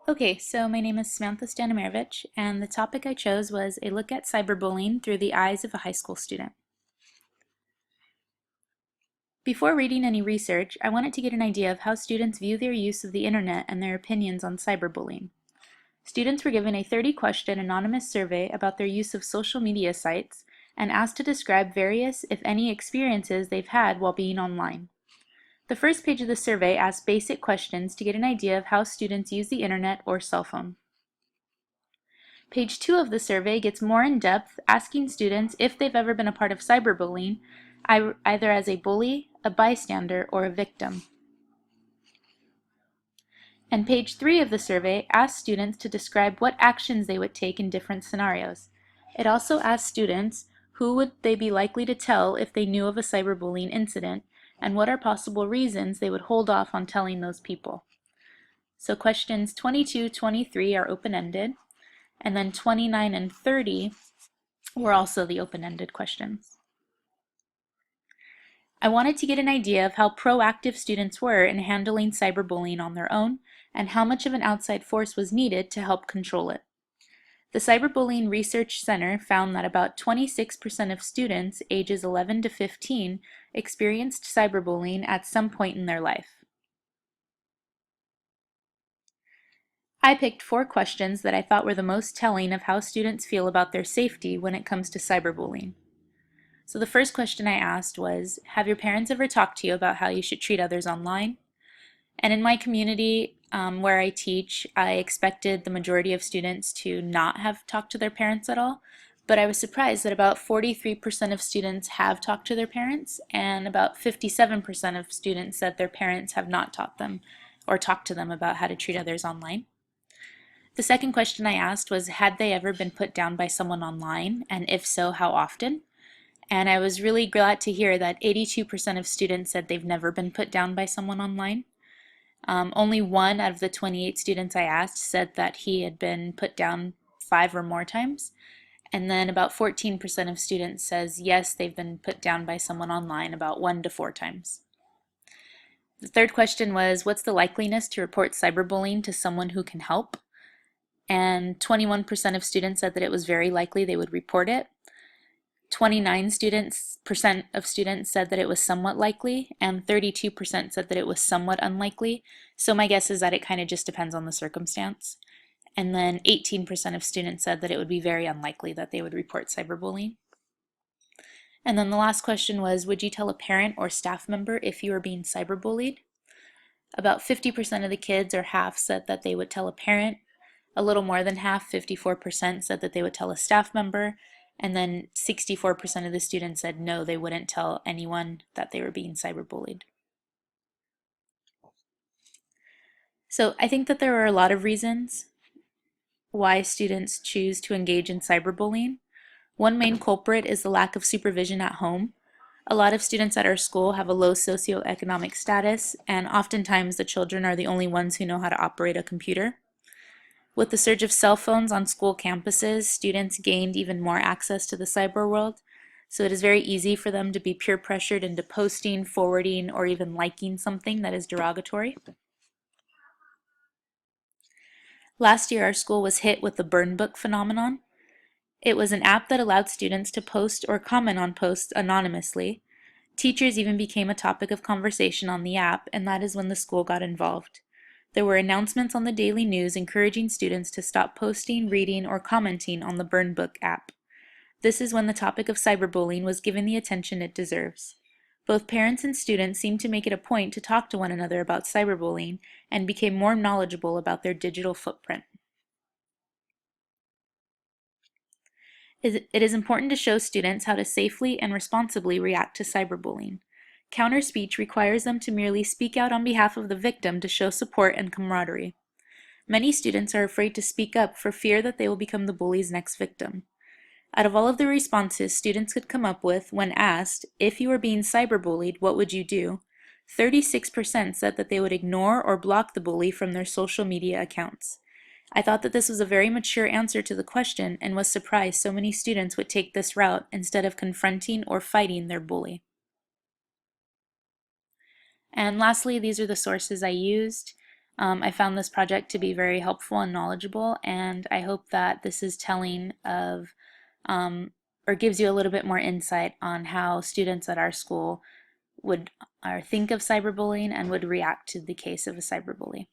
Okay, so my name is Samantha Stanimirovich, and the topic I chose was a look at cyberbullying through the eyes of a high school student. Before reading any research, I wanted to get an idea of how students view their use of the internet and their opinions on cyberbullying. Students were given a 30-question anonymous survey about their use of social media sites and asked to describe various, if any, experiences they've had while being online. The first page of the survey asked basic questions to get an idea of how students use the internet or cell phone. Page 2 of the survey gets more in depth, asking students if they've ever been a part of cyberbullying, either as a bully, a bystander, or a victim. And page 3 of the survey asks students to describe what actions they would take in different scenarios. It also asks students who would they be likely to tell if they knew of a cyberbullying incident, and what are possible reasons they would hold off on telling those people. So questions 22, 23 are open-ended, and then 29 and 30 were also the open-ended questions. I wanted to get an idea of how proactive students were in handling cyberbullying on their own and how much of an outside force was needed to help control it. The Cyberbullying Research Center found that about 26% of students ages 11 to 15 experienced cyberbullying at some point in their life. I picked 4 questions that I thought were the most telling of how students feel about their safety when it comes to cyberbullying. So the first question I asked was, have your parents ever talked to you about how you should treat others online? And in my community where I teach, I expected the majority of students to not have talked to their parents at all, but I was surprised that about 43% of students have talked to their parents, and about 57% of students said their parents have not taught them or talked to them about how to treat others online. The second question I asked was, had they ever been put down by someone online, and if so, how often? And I was really glad to hear that 82% of students said they've never been put down by someone online. Only 1 out of the 28 students I asked said that he had been put down 5 or more times. And then about 14% of students says yes, they've been put down by someone online about 1 to 4 times. The third question was, what's the likeliness to report cyberbullying to someone who can help? And 21% of students said that it was very likely they would report it. 29% of students said that it was somewhat likely, and 32% said that it was somewhat unlikely. So my guess is that it kind of just depends on the circumstance. And then 18% of students said that it would be very unlikely that they would report cyberbullying. And then the last question was, would you tell a parent or staff member if you were being cyberbullied? About 50% of the kids, or half, said that they would tell a parent. A little more than half, 54%, said that they would tell a staff member, and then 64% of the students said no, they wouldn't tell anyone that they were being cyberbullied. So I think that there are a lot of reasons why students choose to engage in cyberbullying. One main culprit is the lack of supervision at home. A lot of students at our school have a low socioeconomic status, and oftentimes the children are the only ones who know how to operate a computer. With the surge of cell phones on school campuses, students gained even more access to the cyber world, so it is very easy for them to be peer pressured into posting, forwarding, or even liking something that is derogatory. Last year, our school was hit with the burn book phenomenon. It was an app that allowed students to post or comment on posts anonymously. Teachers even became a topic of conversation on the app, and that is when the school got involved. There were announcements on the daily news encouraging students to stop posting, reading, or commenting on the Burn Book app. This is when the topic of cyberbullying was given the attention it deserves. Both parents and students seemed to make it a point to talk to one another about cyberbullying and became more knowledgeable about their digital footprint. It is important to show students how to safely and responsibly react to cyberbullying. Counter speech requires them to merely speak out on behalf of the victim to show support and camaraderie. Many students are afraid to speak up for fear that they will become the bully's next victim. Out of all of the responses students could come up with when asked, if you were being cyberbullied, what would you do? 36% said that they would ignore or block the bully from their social media accounts. I thought that this was a very mature answer to the question and was surprised so many students would take this route instead of confronting or fighting their bully. And lastly, these are the sources I used. I found this project to be very helpful and knowledgeable, and I hope that this is telling of or gives you a little bit more insight on how students at our school would or think of cyberbullying and would react to the case of a cyberbully.